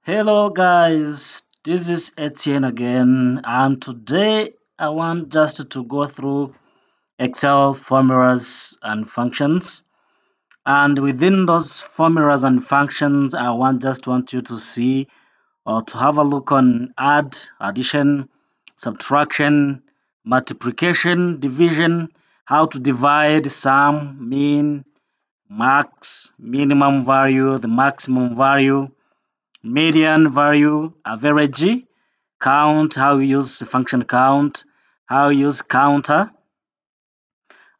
Hello guys, this is Etienne again, and today I want just to go through Excel formulas and functions. And within those formulas and functions, I want you to see or to have a look on add, addition, subtraction, multiplication, division, how to divide, sum, mean, max, minimum value, the maximum value, median value, average, count, how we use the function count, how we use counter,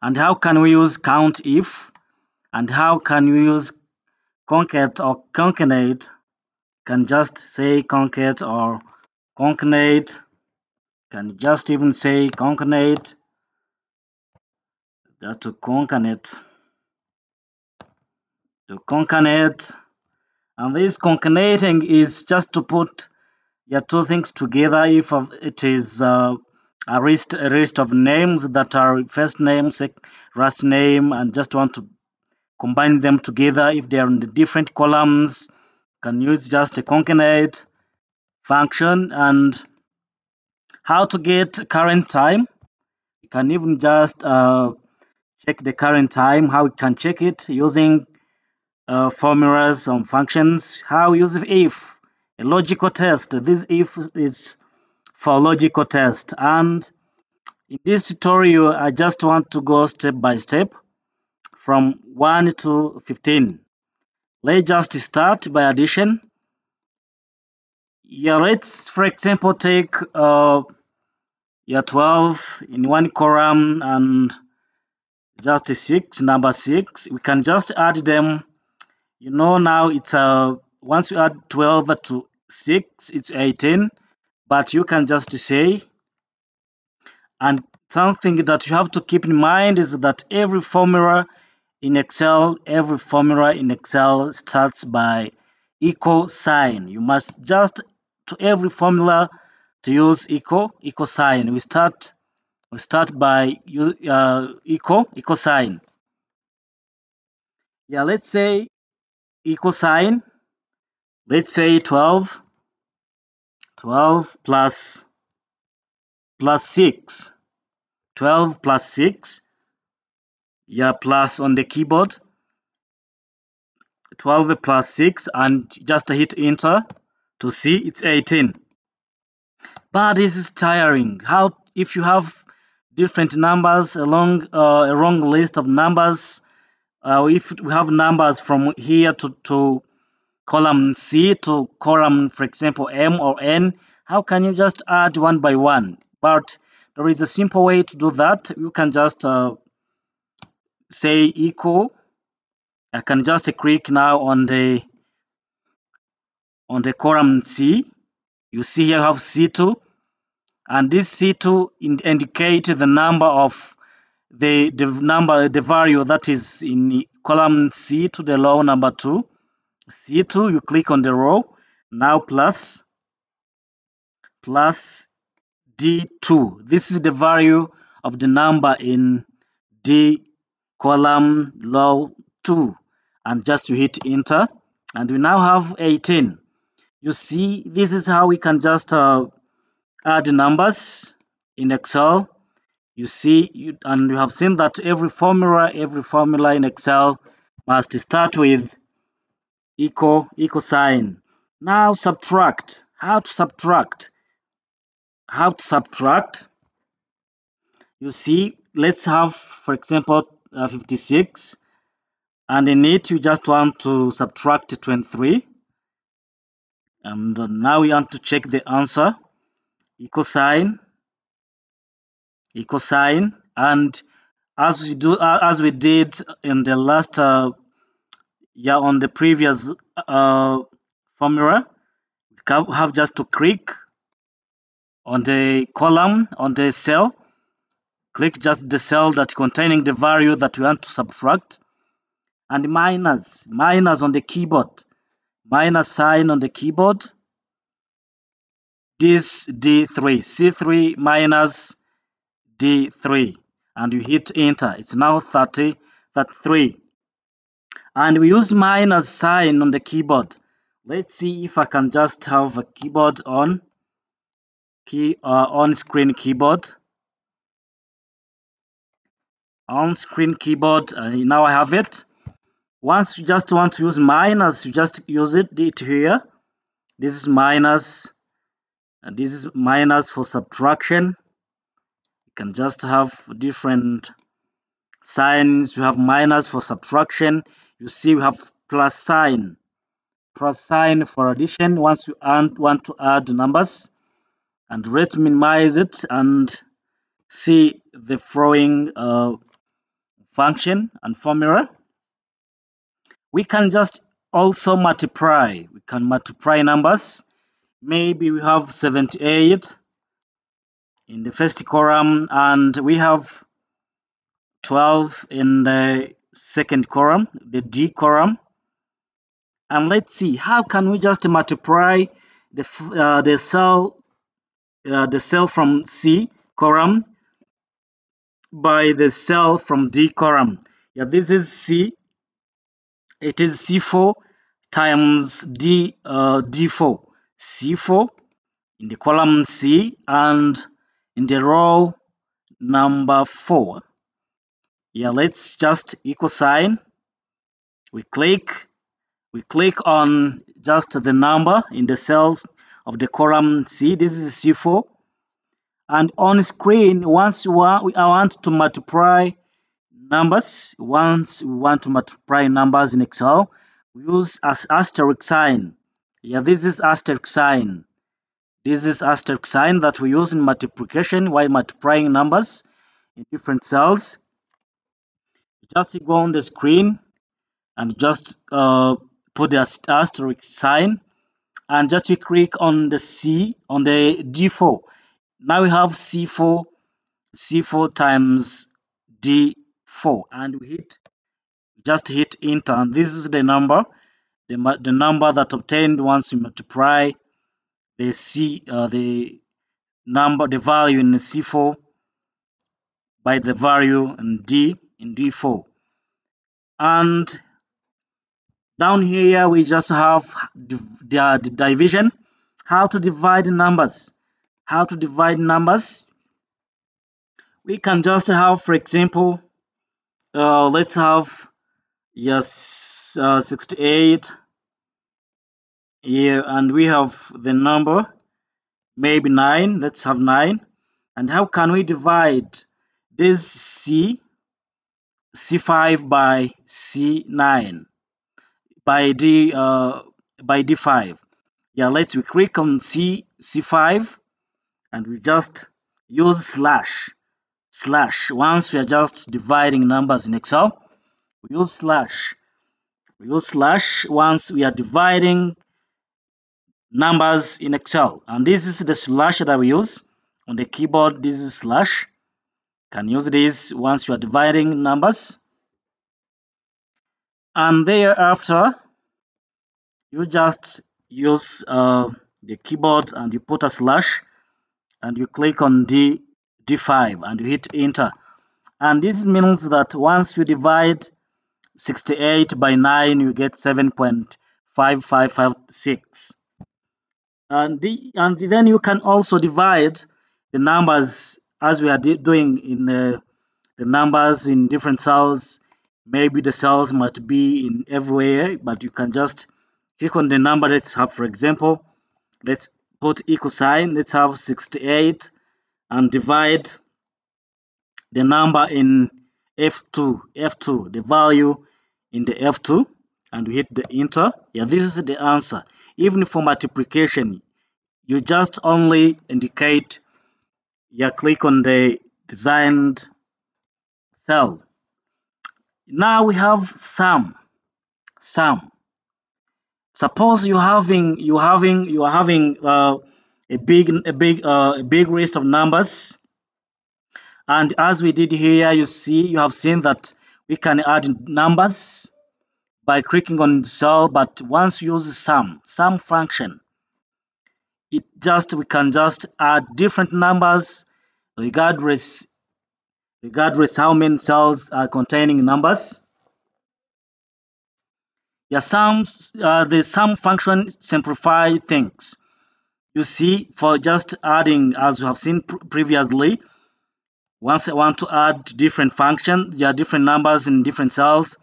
and how can we use count if, and how can we use concate or concatenate. Can just say concate or concatenate, can just even say concatenate, just to concatenate. And this concatenating is just to put your two things together if it is a list of names that are first name, last name, and just want to combine them together. If they are in the different columns, can use just a concatenate function. And how to get current time, you can even just check the current time. How you can check it using formulas and functions. How use if, a logical test. This if is for logical test. And in this tutorial, I just want to go step by step from 1 to 15. Let's just start by addition. Yeah, let's, for example, take 12 in one column and just number 6. We can just add them. You know, now it's once you add 12 to 6, it's 18. But you can just say, and something that you have to keep in mind is that every formula in Excel starts by equal sign. You must just to every formula to use equal sign. We start by use equal sign. Yeah, let's say equal sign. Let's say 12 plus 6. 12 plus 6. Yeah, plus on the keyboard. 12 plus 6, and just hit enter to see it's 18. But this is tiring. How if you have different numbers along a wrong list of numbers, if we have numbers from here to column C to column, for example, M or N, how can you just add one by one? But there is a simple way to do that. You can just say equal. I can just click now on the column C. You see here I have C2, and this C2 indicates the number of the value that is in column C to the row number 2. C2, you click on the row, now plus D2. This is the value of the number in D column row 2, and just you hit enter, and we now have 18. You see, this is how we can just add numbers in Excel. You see, and you have seen that every formula in Excel must start with equal sign. Now subtract. How to subtract? You see, let's have, for example, 56, and in it you just want to subtract 23, and now we want to check the answer. Equal sign, and as we did in the last on the previous formula, we have just to click on the column, on the cell, click just the cell that containing the value that we want to subtract, and minus on the keyboard, minus sign on the keyboard, this D3, C3 minus D3, and you hit enter. It's now 33. And we use minus sign on the keyboard. Let's see if I can just have a keyboard on on-screen keyboard. On-screen keyboard. Now I have it. Once you just want to use minus, you just use it here. This is minus, and this is minus for subtraction. You can just have different signs. You have minus for subtraction. You see we have plus sign for addition once you want to add numbers. And let's minimize it and see the following function and formula. We can just also multiply. We can multiply numbers. Maybe we have 78 in the first column and we have 12 in the second column, the D column. And let's see, how can we just multiply the cell from C column by the cell from D column? Yeah, this is C. It is C4 times D4. C4 in the column C and in the row number 4. Yeah, let's just equal sign. We click on just the number in the cell of the column C. This is C4. And on screen, once I want to multiply numbers, once we want to multiply numbers in Excel, we use as asterisk sign. Yeah, this is asterisk sign. This is asterisk sign that we use in multiplication while multiplying numbers in different cells. Just go on the screen and just put the asterisk sign and just you click on the C on the D4. Now we have C4 times D4 and we just hit enter, and this is the number that obtained once you multiply the the value in C4 by the value in D4. And down here we just have the division, how to divide numbers. We can just have, for example, let's have 68 here, and we have the number maybe 9. Let's have 9. And how can we divide this C5 by C9 by D5? Yeah, we click on C5 and we just use slash. Once we are just dividing numbers in Excel, we use slash. Once we are dividing numbers in Excel, and this is the slash that we use on the keyboard. This is slash. Can use this once you are dividing numbers, and thereafter you just use the keyboard and you put a slash and you click on D5 and you hit enter, and this means that once you divide 68 by 9 you get 7.5556. And then you can also divide the numbers as we are doing in the numbers in different cells. Maybe the cells might be in everywhere, but you can just click on the number. Let's have, for example, let's put equal sign. Let's have 68 and divide the number in F2, the value in the F2, and we hit the enter. Yeah, this is the answer. Even for multiplication, you just only indicate, click on the designed cell. Now we have sum. Suppose you are having a big list of numbers, and as we did here, you have seen that we can add numbers by clicking on the cell. But once you use sum function, we can just add different numbers regardless how many cells are containing numbers. Yeah, the sum function simplify things. You see, for just adding, as we have seen previously, once I want to add different function, there are different numbers in different cells.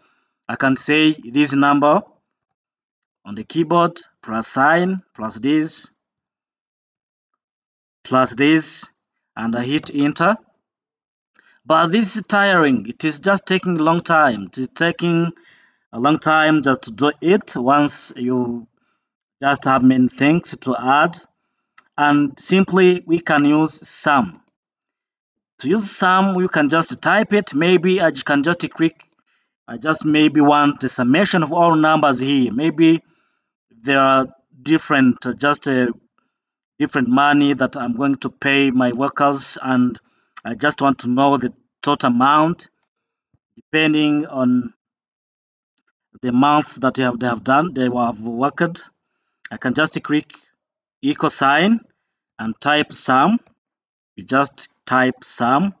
I can say this number on the keyboard plus sign plus this, and I hit enter. But this is tiring. It is just taking a long time. It is taking a long time just to do it once you just have many things to add. And simply we can use sum. To use sum, you can just type it. Maybe I can just click. I just maybe want the summation of all numbers here. Maybe there are different, different money that I'm going to pay my workers, and I just want to know the total amount depending on the months that they have done, they have worked. I can just click equal sign and type sum. You just type sum,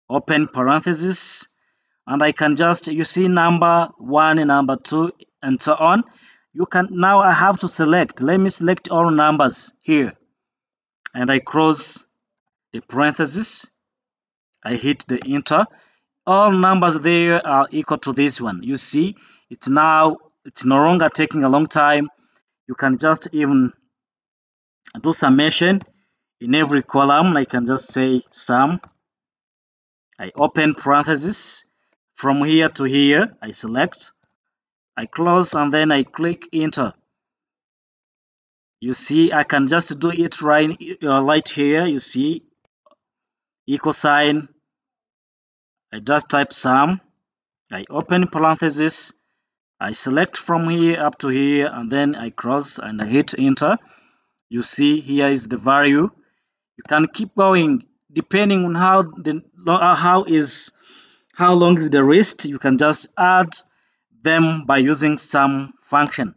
open parenthesis, and I can just, you see number one, number two, and so on. You can, now I have to select. Let me select all numbers here, and I close the parenthesis. I hit the enter. All numbers there are equal to this one. You see, it's no longer taking a long time. You can just even do summation in every column. I can just say sum. I open parenthesis. From here to here, I select, I close, and then I click enter. You see, I can just do it right here. You see, equal sign. I just type sum. I open parenthesis. I select from here up to here, and then I cross and I hit enter. You see, here is the value. You can keep going depending on how long is the list. You can just add them by using sum function.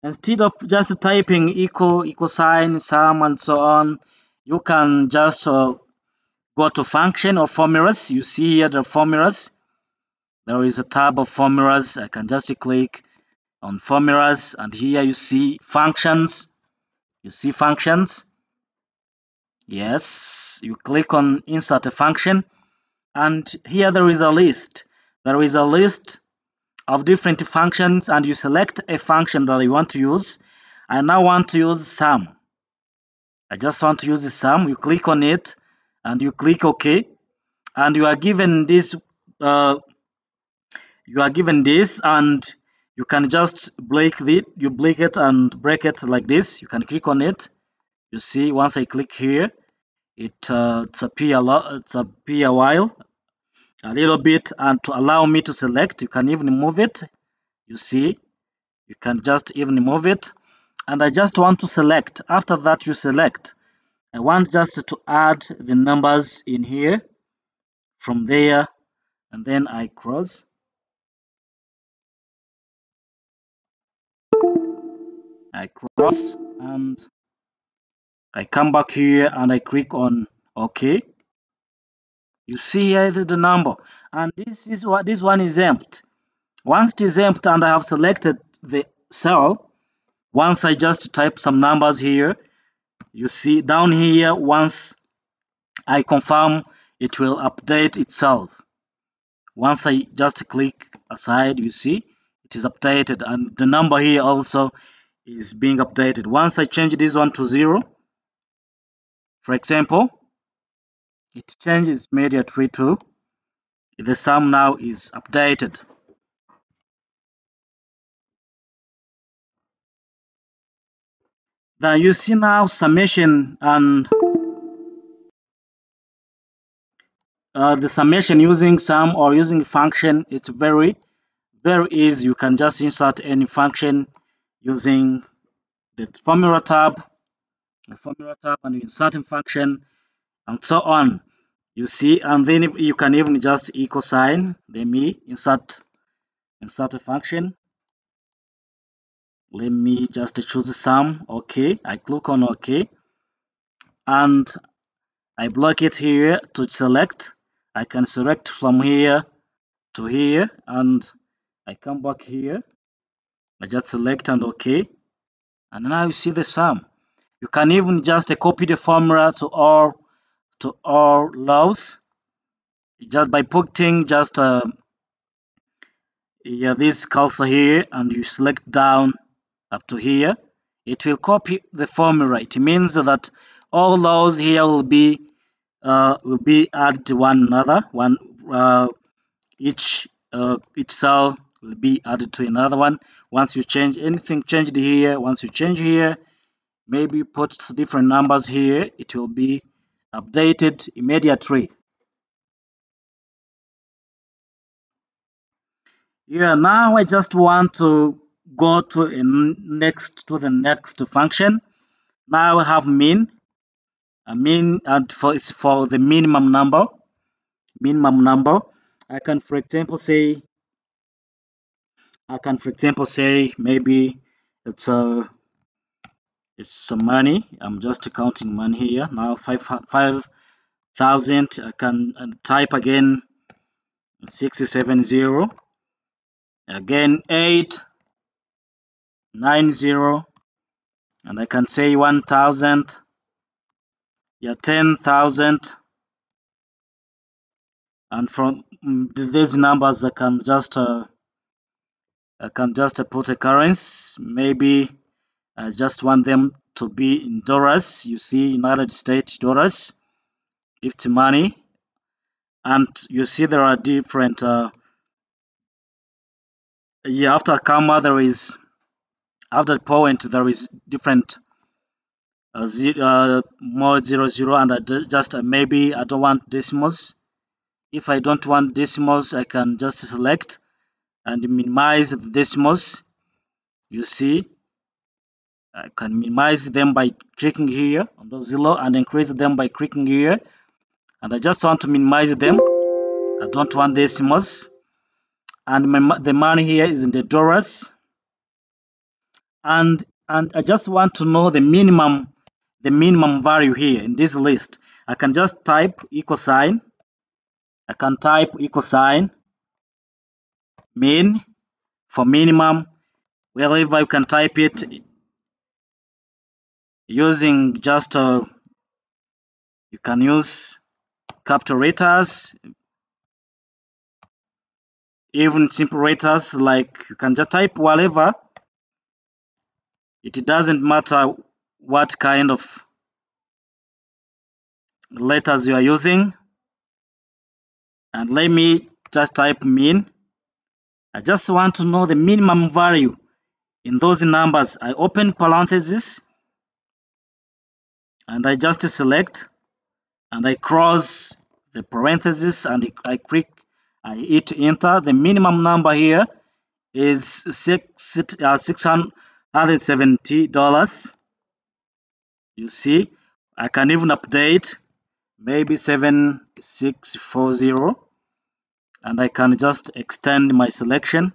Instead of just typing equal sign, sum, and so on, you can just go to function or formulas. You see here the formulas. There is a tab of formulas. I can just click on formulas, and here you see functions. You see functions. Yes, you click on insert a function, and here there is a list. There is a list of different functions, and you select a function that you want to use. I now want to use sum. I just want to use the sum. You click on it and you click OK, and you are given this. And you can just break it. You break it and break it like this. You can click on it. You see, once I click here, it's appear a while, a little bit, and to allow me to select, you can even move it. You see, you can just even move it, and I just want to select. After that, you select. I want just to add the numbers in here from there, and then I cross. And I come back here and I click on OK. You see here is the number, and this one is empty. Once it is empty and I have selected the cell, once I just type some numbers here, you see down here, once I confirm, it will update itself. Once I just click aside, you see it is updated, and the number here also is being updated. Once I change this one to 0, for example, it changes immediately to the sum now is updated. Then you see now summation, and the summation using sum or using function, it's very easy. You can just insert any function using the formula tab, and insert a function, and so on. You see, and then if you can even just equal sign. Let me insert a function. Let me just choose sum. Okay, I click on OK, and I block it here to select. I can select from here to here, and I come back here I just select and OK, and now you see the sum. You can even just copy the formula to all rows just by putting just yeah, this cursor here, and you select down up to here. It will copy the formula. It means that all rows here will be added to one another. Each cell will be added to another one. Once you change anything changed here, once you change here, maybe put different numbers here, it will be updated immediately. Yeah, now I just want to go to the next function. Now I have min. A min, and it's for the minimum number. Minimum number. I can, for example, say maybe it's a it's some money. I'm just counting money here. Now 5,000. I can type again 670. Again 890, and I can say 1,000. Yeah, 10,000. And from these numbers, I can just put a currency. Maybe I just want them to be in dollars. You see, United States dollars, gift money, and you see there are different. Yeah, after comma after point there is different more 00, and just maybe I don't want decimals. If I don't want decimals, I can just select and minimize the decimals. You see, I can minimize them by clicking here on the 0 and increase them by clicking here. And I just want to minimize them. I don't want decimals. And the money here is in the dollars. And I just want to know the minimum value here in this list. I can just type equal sign. I can type equal sign min for minimum. Wherever you can type it using just you can use capital letters, even simple letters, like you can just type whatever. It doesn't matter what kind of letters you are using. And let me just type min. I just want to know the minimum value in those numbers. I open parentheses and I just select and I cross the parentheses and I hit enter. The minimum number here is $670. You see, I can even update maybe 7640, and I can just extend my selection.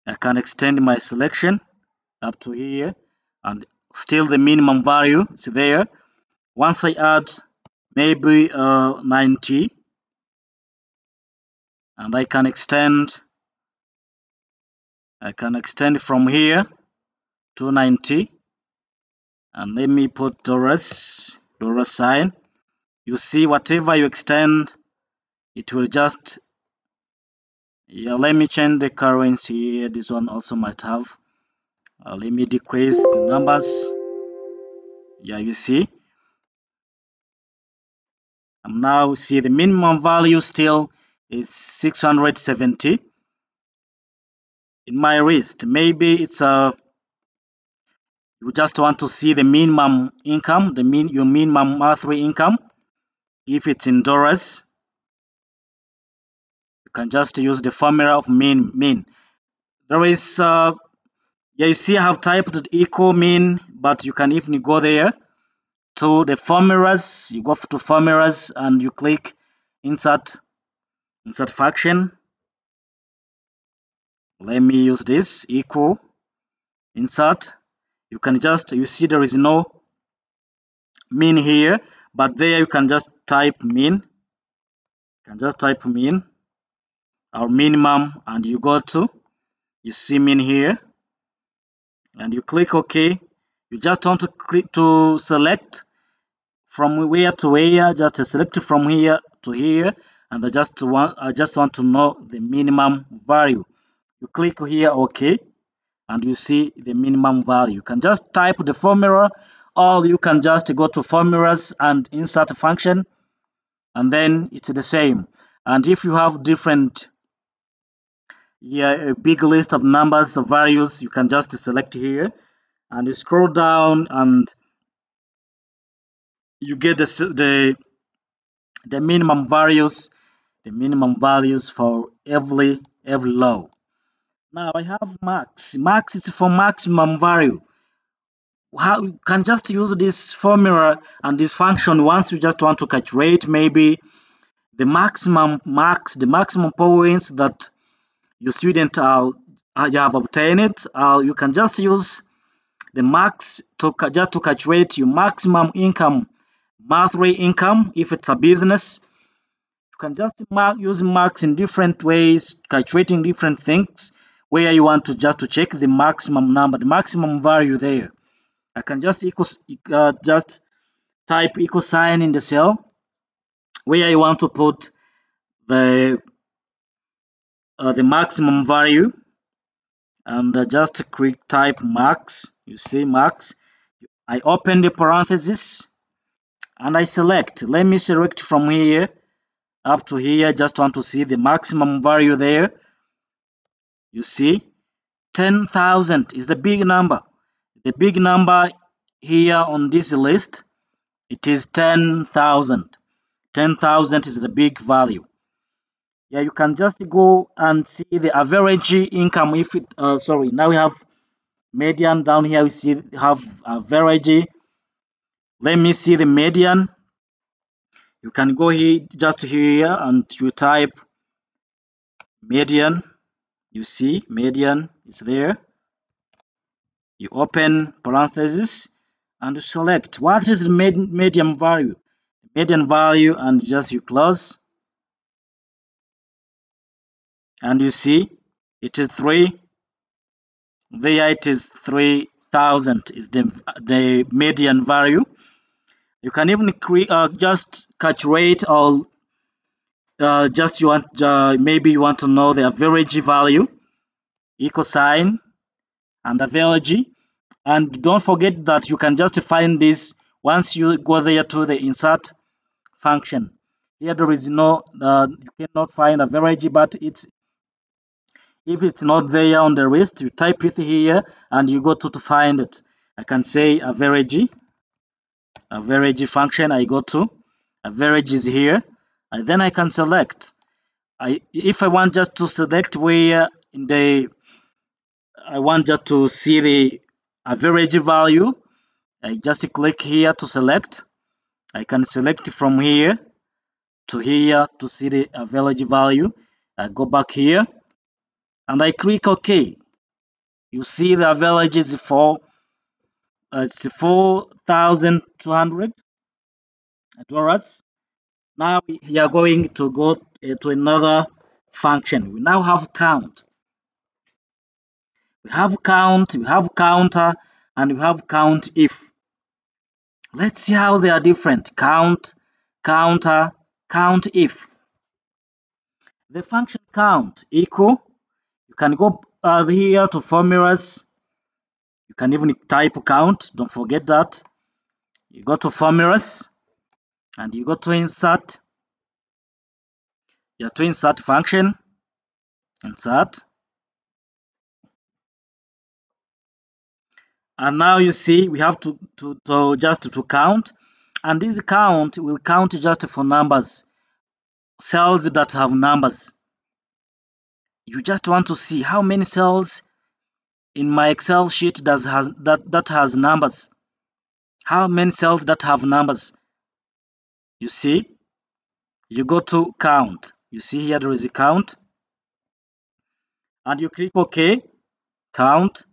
I can extend my selection up to here, and still the minimum value is there. Once I add maybe 90, and I can extend from here to 90, and let me put dollar sign. You see, whatever you extend, it will just, yeah, let me change the currency here. This one also might have, let me decrease the numbers. Yeah, you see, now see the minimum value still is 670 in my wrist. Maybe it's you just want to see the minimum income, your minimum monthly income. If it's in dollars, you can just use the formula of min. There is yeah, you see I have typed equal min, but you can even go there to the formulas. You go to formulas and you click insert function. Let me use this equal insert. You can just, you see there is no min here, but there you can just type min. You can just type min or minimum, and you go to, you see min here. and you click OK. You just want to click to select from where to where, just select from here to here, and I just want to know the minimum value. You click here OK, and you see the minimum value. You can just type the formula, or you can just go to formulas and insert function, and then it's the same. And if you have different, a big list of numbers or values, you can just select here and you scroll down and you get the minimum values for every law. Now I have max. Max is for maximum value. How you can just use this formula and this function once you just want to calculate maybe the maximum points that your student you have obtained. You can just use the max just to calculate your maximum income, monthly income. If it's a business, you can just use max in different ways, calculating different things where you want to just to check the maximum number, the maximum value there. I can just just type equal sign in the cell where you want to put the the maximum value, and just click type max. You see max. I open the parenthesis and I select. Let me select from here up to here. Just want to see the maximum value there. You see 10,000 is the big number. The big number here on this list, it is 10,000. 10,000 is the big value. Yeah, you can just go and see the average income. If it sorry, now we have median. Down here we have average. Let me see the median. You can go here, just here, and you type median. You see median is there. You open parenthesis and you select what is the median value. Median value, and just you close, and you see it is 3. There it is 3,000 is the median value. You can even just calculate, or just you want maybe you want to know the average value, equal sign and average. And don't forget that you can just find this once you go there to the insert function. Here there is no you cannot find average, but if it's not there on the list, you type it here and you go to find it. I can say average function. I go to average is here, and then I can select. If I want just to select where in the I want just to see the average value, I just click here to select. I can select from here to see the average value. I go back here and I click OK. You see the average is it's $4,200. Now we are going to go to another function. We now have count. We have count, we have counter, and we have count if. Let's see how they are different. Count, counter, count if. The function count equal. You can go here to formulas. You can even type count. Don't forget that. You go to formulas and you go to insert. You have to insert function. Insert. And now you see we have to just to count, and this count will count just for numbers, cells that have numbers. You just want to see how many cells in my Excel sheet that has numbers. How many cells that have numbers? You see, you go to count. You see here there is a count, and you click OK. Count.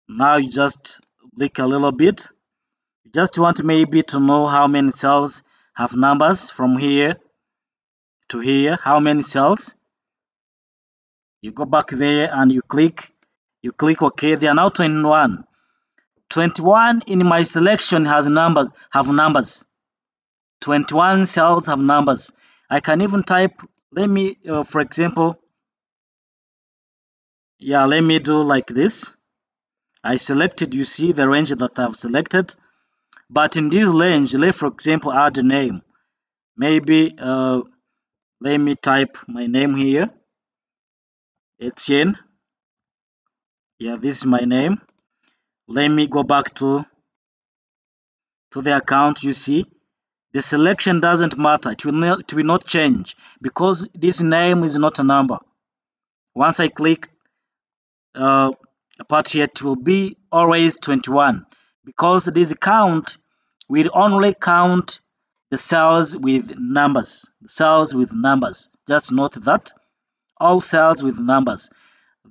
Now you just click a little bit. You just want maybe to know how many cells have numbers from here to here. How many cells? You go back there and you click You click OK. There are now 21. 21 in my selection have numbers. 21 cells have numbers. I can even type, let me, for example, let me do like this. I selected, you see the range that I've selected. But in this range, let's for example add a name. Maybe let me type my name here, Etienne. Yeah, this is my name. Let me go back to the account. You see, the selection doesn't matter. It will not change because this name is not a number. Once I click part here, it will be always 21 because this count will only count the cells with numbers. Just note that all cells with numbers.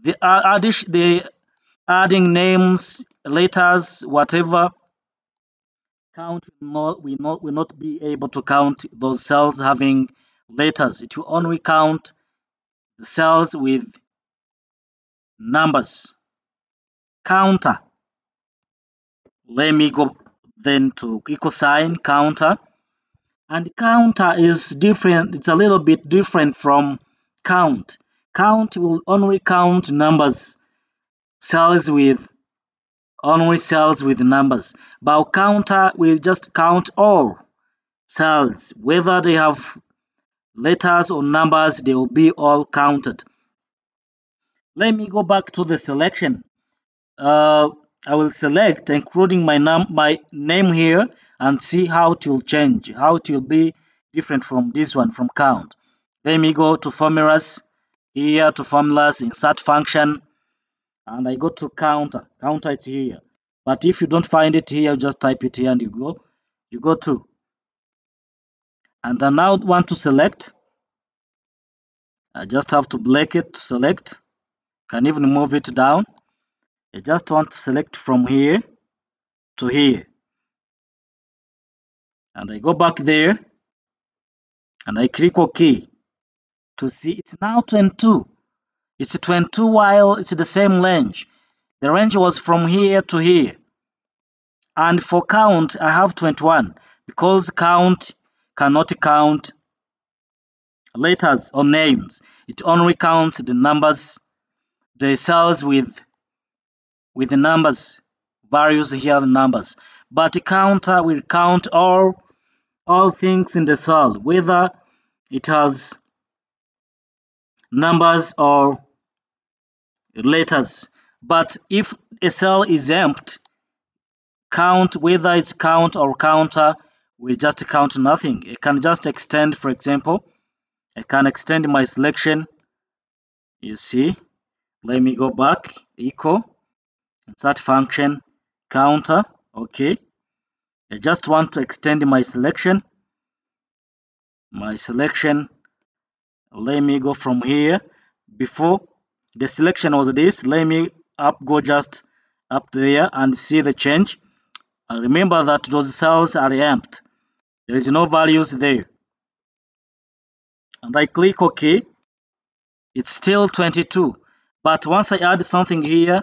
The adding names, letters, whatever count will not be able to count those cells having letters. It will only count the cells with numbers. Counter. Let me go then to equal sign counter. And counter is different. It's a little bit different from count. Count will only count numbers, only cells with numbers. But counter will just count all cells, whether they have letters or numbers, they will be all counted. Let me go back to the selection. I will select including my name here and see how it will change, how it will be different from this one, from count. Let me go to formulas, here to formulas, insert function, and I go to counter. Counter it here. But if you don't find it here, just type it here and you go to. And I now want to select. I just have to black it to select. Can even move it down. I just want to select from here to here. And I go back there and I click OK to see it's now 22. It's 22 while it's the same range. The range was from here to here. And for count, I have 21 because count cannot count letters or names. It only counts the numbers, the cells with the numbers, values here the numbers. But the counter will count all things in the cell, whether it has numbers or letters. But if a cell is empty, count, whether it's count or counter, will just count nothing. I can just extend, for example, I can extend my selection. You see, let me go back, equal, insert function, counter, okay. I just want to extend my selection. Let me go from here. Before the selection was this, let me go just up there and see the change. And remember that those cells are empty. There is no values there. And I click OK. It's still 22. But once I add something here,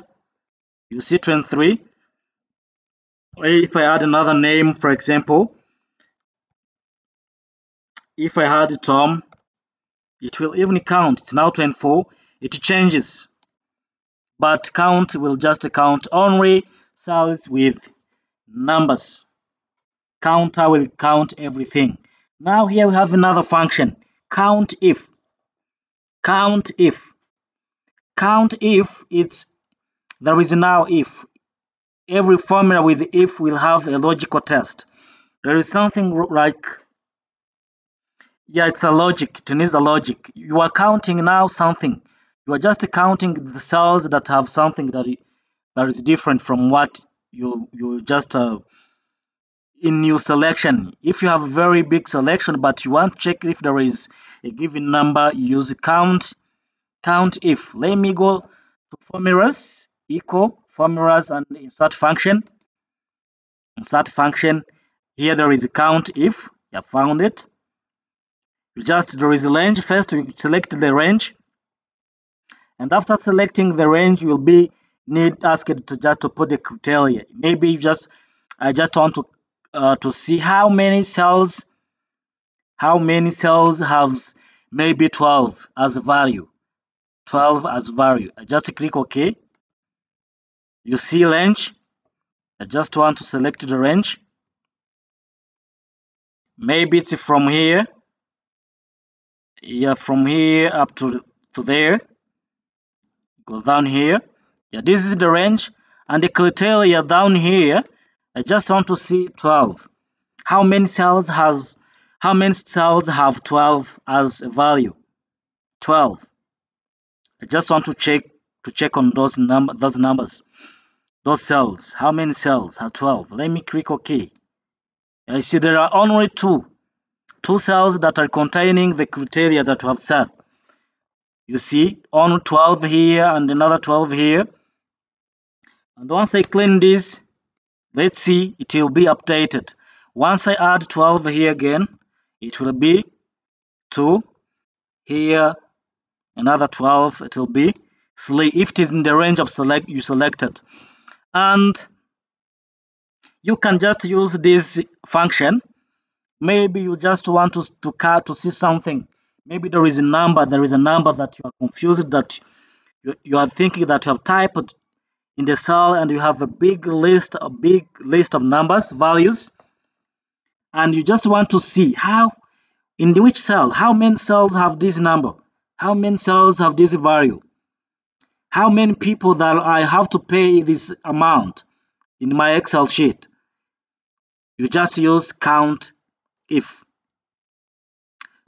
you see 23. If I add another name, for example, if I had Tom, it will even count. It's now 24. It changes. But count will just count only cells with numbers. Counter will count everything. Now here we have another function. Count if. Count if. Count if there is now if. Every formula with if will have a logical test. There is something like, it's a logic. It needs a logic. You are counting now something. You are just counting the cells that have something that is different from what you just in your selection. If you have a very big selection but you want to check if there is a given number, use count if. Let me go to formulas, equal formulas, and insert function. Here there is a count if. You have found it. There is a range. First you select the range, and after selecting the range, you will be need asked to just to put the criteria. Maybe I just want to see how many cells have maybe 12 as a value. 12 as value. I just click OK. You see range. I just want to select the range. Maybe it's from here. Yeah, from here up to there. Go down here. Yeah, this is the range. And the criteria down here, I just want to see 12. How many cells have 12 as a value? 12. I just want to check on those numbers, those cells. How many cells have 12? Let me click OK. I see there are only two cells that are containing the criteria that we have set. You see, only 12 here and another 12 here. And once I clean this, let's see, it will be updated. Once I add 12 here again, it will be 2 here, another 12, it will be 3 if it is in the range of you selected. And you can just use this function. Maybe you just want to see something. Maybe there is a number that you are confused, that you are thinking that you have typed in the cell, and you have a big list of numbers, values, and you just want to see in which cell, how many cells have this number, how many cells have this value, how many people that I have to pay this amount in my Excel sheet. You just use count if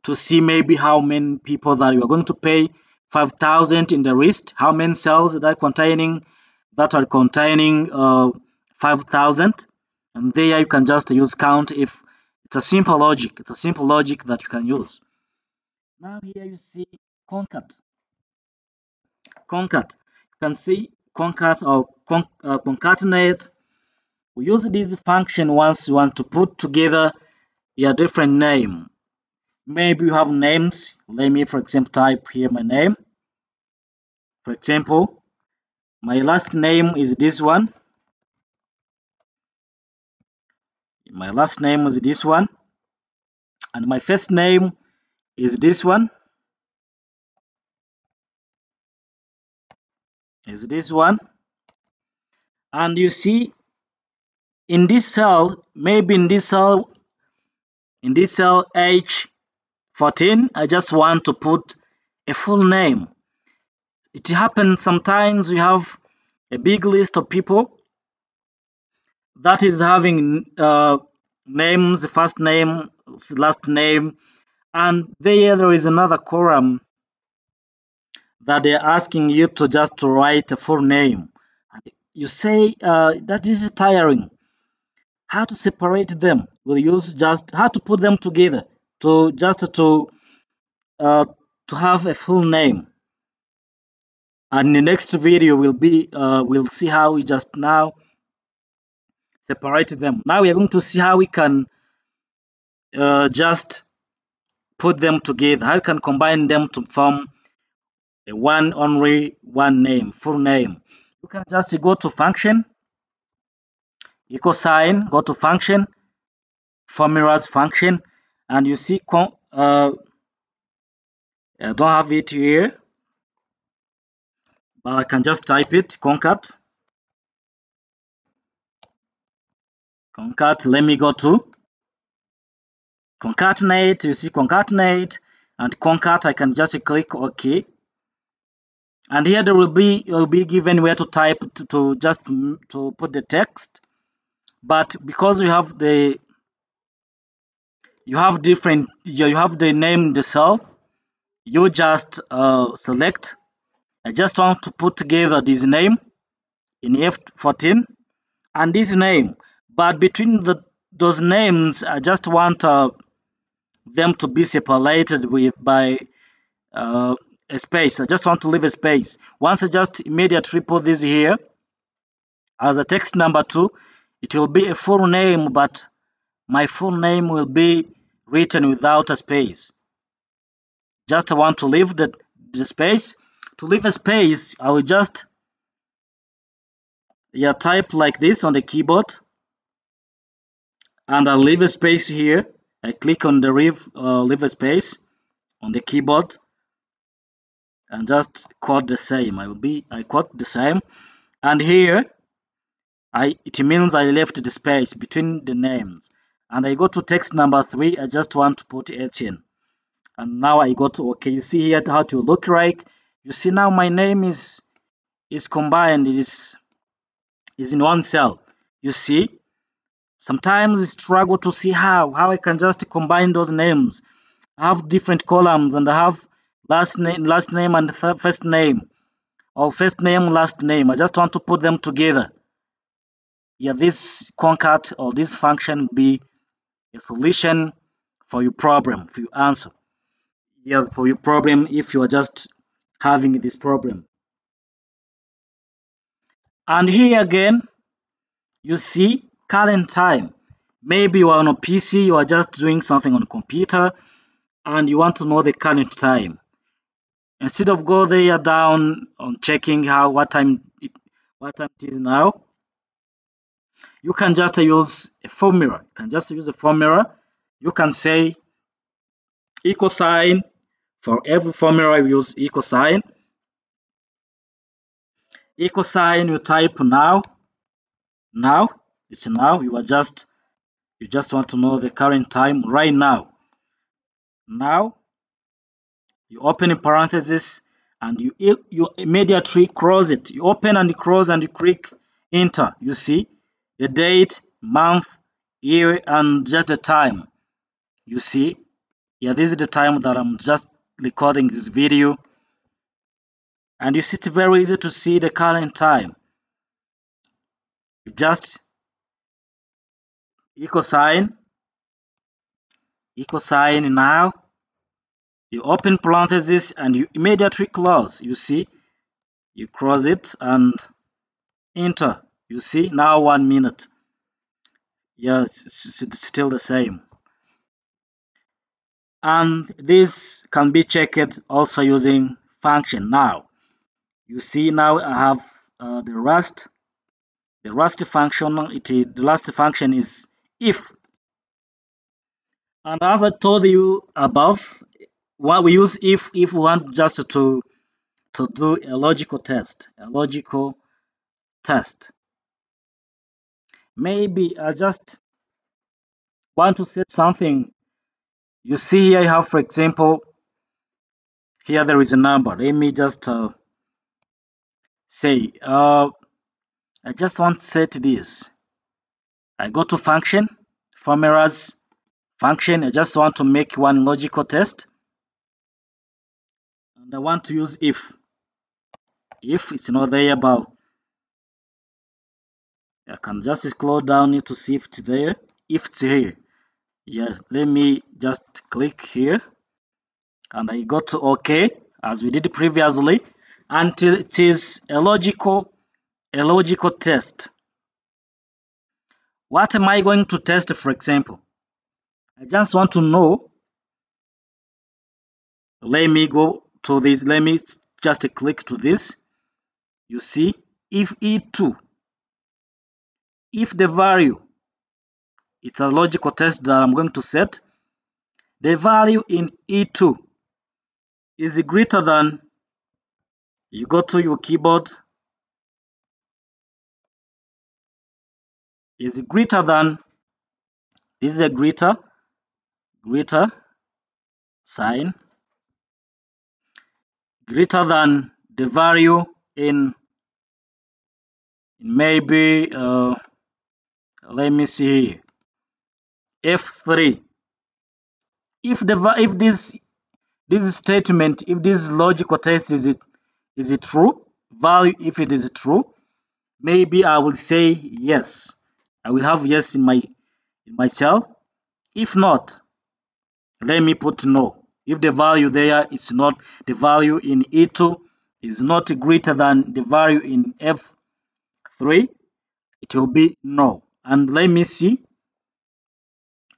to see maybe how many people that you are going to pay 5,000 in the list, how many cells that are containing 5,000, and there you can just use count if. It's a simple logic. It's a simple logic that you can use. Now here you see concat. Concat. You can see concat or concatenate. We use this function once you want to put together your different name. Maybe you have names. Let me, for example, type here my name. For example, my last name is this one. My last name is this one. And my first name is this one. Is this one. And you see in this cell, maybe in this cell H14, I just want to put a full name. It happens sometimes you have a big list of people that is having names, first name, last name, and there is another column that they're asking you to write a full name. You say that is tiring. How to separate them? We'll use just how to put them together uh, to have a full name. And in the next video, we'll see how we just now separate them. Now we are going to see how we can just put them together. How you can combine them to form only one name, full name. You can just go to function, equal sign, go to function, formulas function, and you see I don't have it here, but I can just type it, concat. Let me go to concatenate. You see concatenate and concat. I can just click OK. And here there will be given where to type to put the text. But because you have the name in the cell, you just select. I just want to put together this name in F14 and this name, but between those names I just want them to be separated by a space. I just want to leave a space. Once I just immediately put this here as a text number 2, it will be a full name, but my full name will be written without a space. Just I want to leave the space. To leave a space, I will just type like this on the keyboard, and I'll leave a space here. I click on the leave a space on the keyboard and just quote the same. I quote the same, and here it means I left the space between the names. And I go to text number 3. I just want to put Etienne. And now I go to OK. You see here how to look like. You see now my name is combined. It is in one cell. You see, sometimes I struggle to see how I can just combine those names. I have different columns, and I have last name and first name, or first name, last name. I just want to put them together. Yeah, this concat or this function will be a solution for your problem, for your answer. Yeah, for your problem if you are just having this problem. And here again, you see current time. Maybe you are on a PC, you are just doing something on a computer, and you want to know the current time. Instead of go there down on checking what time it is now, you can just use a formula. You can just use a formula. You can say equal sign. For every formula, we use equal sign. Equal sign, you type now. Now, it's now. You just want to know the current time right now. Now, you open in parentheses and you immediately close it. You open and close and you click enter. You see the date, month, year, and just the time. You see, yeah, this is the time that I'm just recording this video. And you see, it's very easy to see the current time. You just equal sign now. You open parentheses and you immediately close. You see, you close it and enter. You see, now 1 minute. Yes, it's still the same. And this can be checked also using function. Now, you see, now I have the rust. The rust function. The last function is if. And as I told you above, what we use if we want just to do a logical test. Maybe I just want to set something. You see here I have, for example, here there is a number. Let me just say I just want to set this. I go to function, formulas, function. I just want to make one logical test, and I want to use if. If it's not there, but I can just scroll down here to see if it's there. If it's here, yeah, let me just click here and I go to OK as we did previously until it is a logical test. What am I going to test, for example? I just want to know. Let me go to this. Let me just click to this. You see, if E2, if the value, it's a logical test that I'm going to set. The value in E2 is greater than, you go to your keyboard, is greater than, this is a greater sign, greater than the value in maybe, let me see, F3. If this statement, if this logical test is it true, value, if it is true, maybe I will say yes. I will have yes in my cell. If not, let me put no. If the value there is not, the value in E2 is not greater than the value in F3, it will be no. And let me see.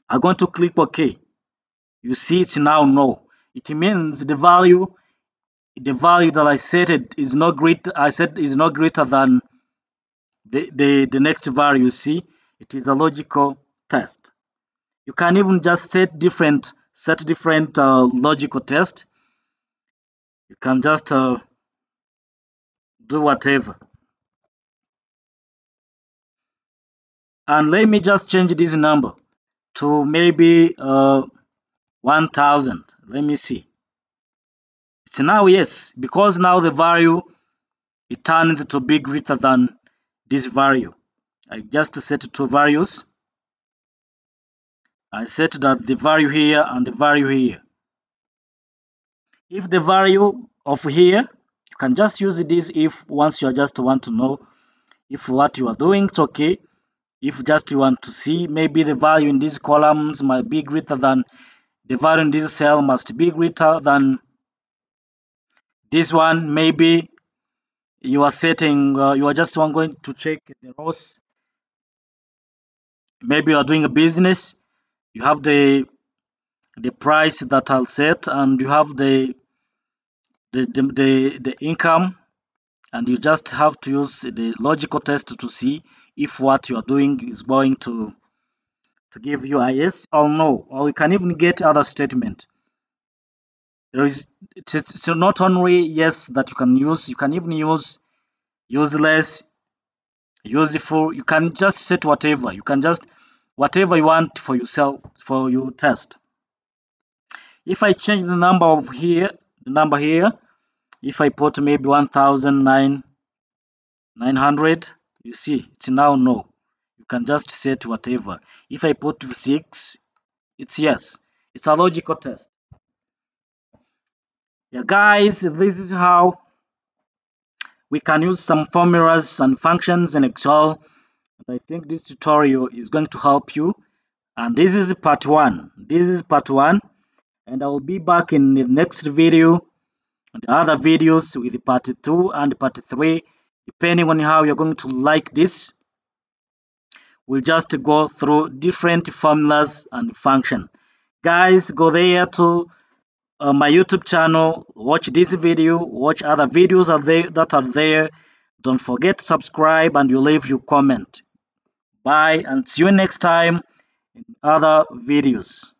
I'm going to click OK. You see, it's now no. It means the value that I set it is not greater. I said is not greater than the next value. You see, it is a logical test. You can even just set different logical test. You can just do whatever. And let me just change this number to maybe 1000. Let me see. It's now yes, because now the value it turns to be greater than this value. I just set two values. I set that the value here and the value here. If the value of here, you can just use this if once you just want to know if what you are doing is okay. If just you want to see maybe the value in these columns might be greater than the value in this cell must be greater than this one. Maybe you are setting, you are just going to check the rows. Maybe you are doing a business. You have the price that I'll set, and you have the income, and you just have to use the logical test to see if what you are doing is going to give you a yes or no, or you can even get other statement. There is it's not only yes that you can use, you can even use useless, useful. You can just set whatever. You can just whatever you want for yourself for your test. If I change the number of here, the number here, if I put maybe 1900, you see it's now no. You can just set whatever. If I put 6, it's yes. It's a logical test. Yeah, guys, this is how we can use some formulas and functions in Excel. I think this tutorial is going to help you. And this is part 1. This is part 1. And I will be back in the next video and the other videos with part 2 and part 3. Depending on how you're going to like this, we'll just go through different formulas and function. Guys, go there to my YouTube channel, watch this video, watch other videos that are there. Don't forget to subscribe and you leave your comment. Bye and see you next time in other videos.